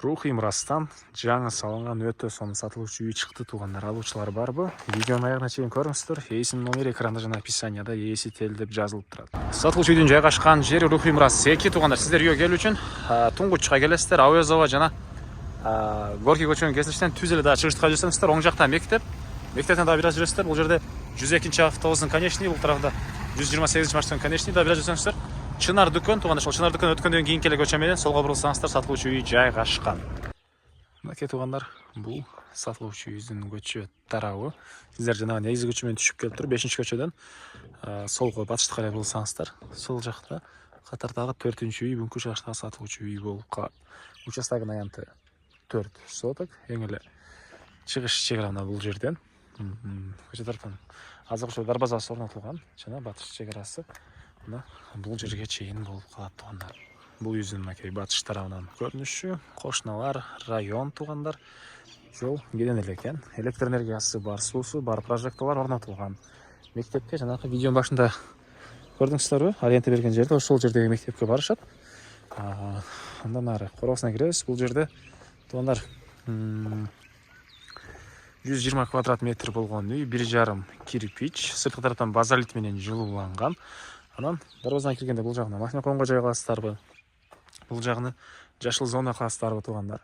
Рухи Мұрастан жаңы салынған өтө сом сатылуучу үй чыкты, туугандар. Алуучулар барбы? Видеонун аягына чейин көрүңүздөр. Ээсинин номери экранда жана описанияда ээси тел деп жазылып турат. Сатылуучу үйдүн жайгашкан жери Рухи Мұрас 2, туугандар. Сиздер үйгө келүү үчүн Туңгучка келесиздер. Авязова жана Горький көчөнүн кесилишинен түз эле дагы чыгышка жүрсөңүздөр, оң жакта мектеп. Мектептен дагы бир аз жүрөсүздөр. Бул жерде 102-чи автобустун конечный, бул тарапта 128-чи маршруттун конечный дагы бир аз жүрсөңүздөр. Чынар дүкөн, туугандар, ошол Чынар дүкөн өткөндөн кийин эле көчө менен солго бурулсаңыздар сатылуучу үй жайгашкан. Мынакей туугандар, бул сатылуучу үйдүн көчө тарабы. Сиздер жанагы негизги көчө менен түшүп келип туруп 5-көчөдөн солго батышка эле бурулсаңыздар, сол жакта катардагы 4-үй бүгүнкү чыгыштагы сатылуучу үй болуп калат. Участогунун аянты 4 соток, эң эле чыгыш чегара бул жерден. Көчө тараптан азыркы дарбазасы орнотулган, жана батыш чегарасы бул жерге чейин болуп калат, туугандар. Бул үйдүн мынакей батыш тарабынан көрүнүшү, кошуналар, район, туугандар. Жол кенен эле экен. Электр энергиясы бар, суусу бар, прожекторлор орнотулган. Мектепке жанагы видеонун башында көрдүңүздөрбү? Ориенте берген жерде ошол жердеги мектепке барышат. Андан ары коросуна киребиз. Бул жерде туугандар 120 квадрат метр болгон үй, 1,5 кирпич, сырткы тараптан базалит менен жылууланган. Анан дарбазадан киргенде бул жагына машина коюмга жай кыласыздарбы? Бул жагыны жашыл зона кыласыздарбы, туугандар?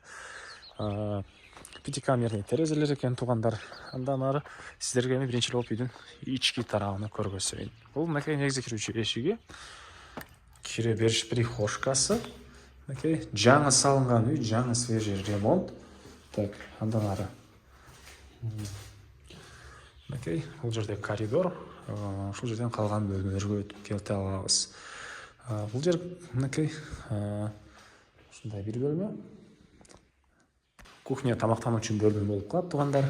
Пятикамерный терезелер экен, туугандар. Андан ары сиздерге биринчи болуп үйдүн ички тарабын көргөзөйүн. Бул мынакей негизги кирүүчү эшиги, кире бериш прихожкасы. Мынакей жаңы салынган үй, жаңы свежий ремонт. Так, андан ары мынакей бул жерде коридор. Ушул жерден калган бөлмөлөргө өтүп кете алабыз. Бул жер мынакей ушундай бир бөлмө. Кухня тамактануу үчүн бөлмө болуп калат, туугандар.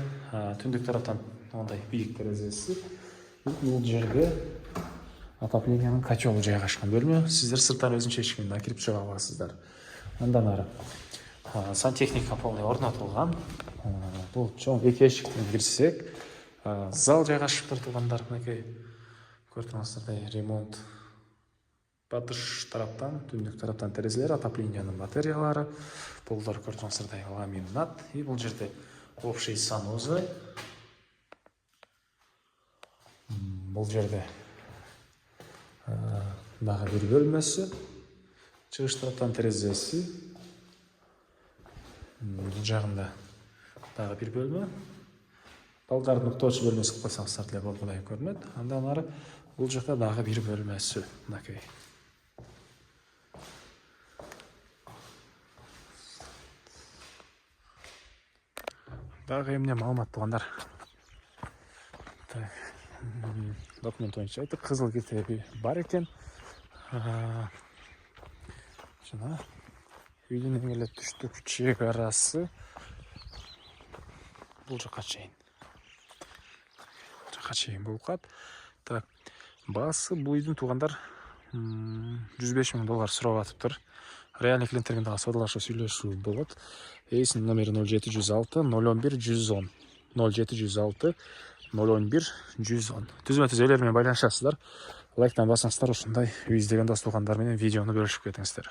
Түндүк тараптан мындай бийик терезеси. Бул жерде отоплениянын котелу жайгашкан бөлмө. Сиздер сырттан өзүнчө эшигинен кирип чыга аласыздар. Андан ары сантехника полный орнотулган. Бул чоң эки эшиктен кирсек, зал жайгашыптыр, туугандар. Мынакей көрдүңүздөрдөй ремонт. Батыш тараптан, түндүк тараптан терезелер, отоплениянын батареялары, полдор көрдүңүздөрдөй ламинат. И бул жерде общий санузел. Бул жерде дагы бир бөлмөсү, чыгыш тараптан терезеси. Бул жагында дагы бир бөлмө. Балдардын уктоочу бөлмөсү кылып койсоңуздар деле болгудай көрүнөт. Андан ары бул жакта дагы бир бөлмөсү. Мынакей. Дагы эмне маалымат, туугандар? Документ боюнча айтып, кызыл китеби бар экен. Жана үйдүн эң эле түштүк чегарасы бул жака чейин. Болуп калат. Так, баасы бул үйдүн, туугандар, $105,000 сурап атыптыр. Реальный клиенттерге дагы саудалашуу, сүйлөшүү болот. Ээсинин номери 0706 011 110. 0706 011 110. Түзмө-түз элер менен байланышасыздар. Лайктан басыңыздар, ушундай үй издеген дос туугандар менен видеону бөлүшүп кетиңиздер.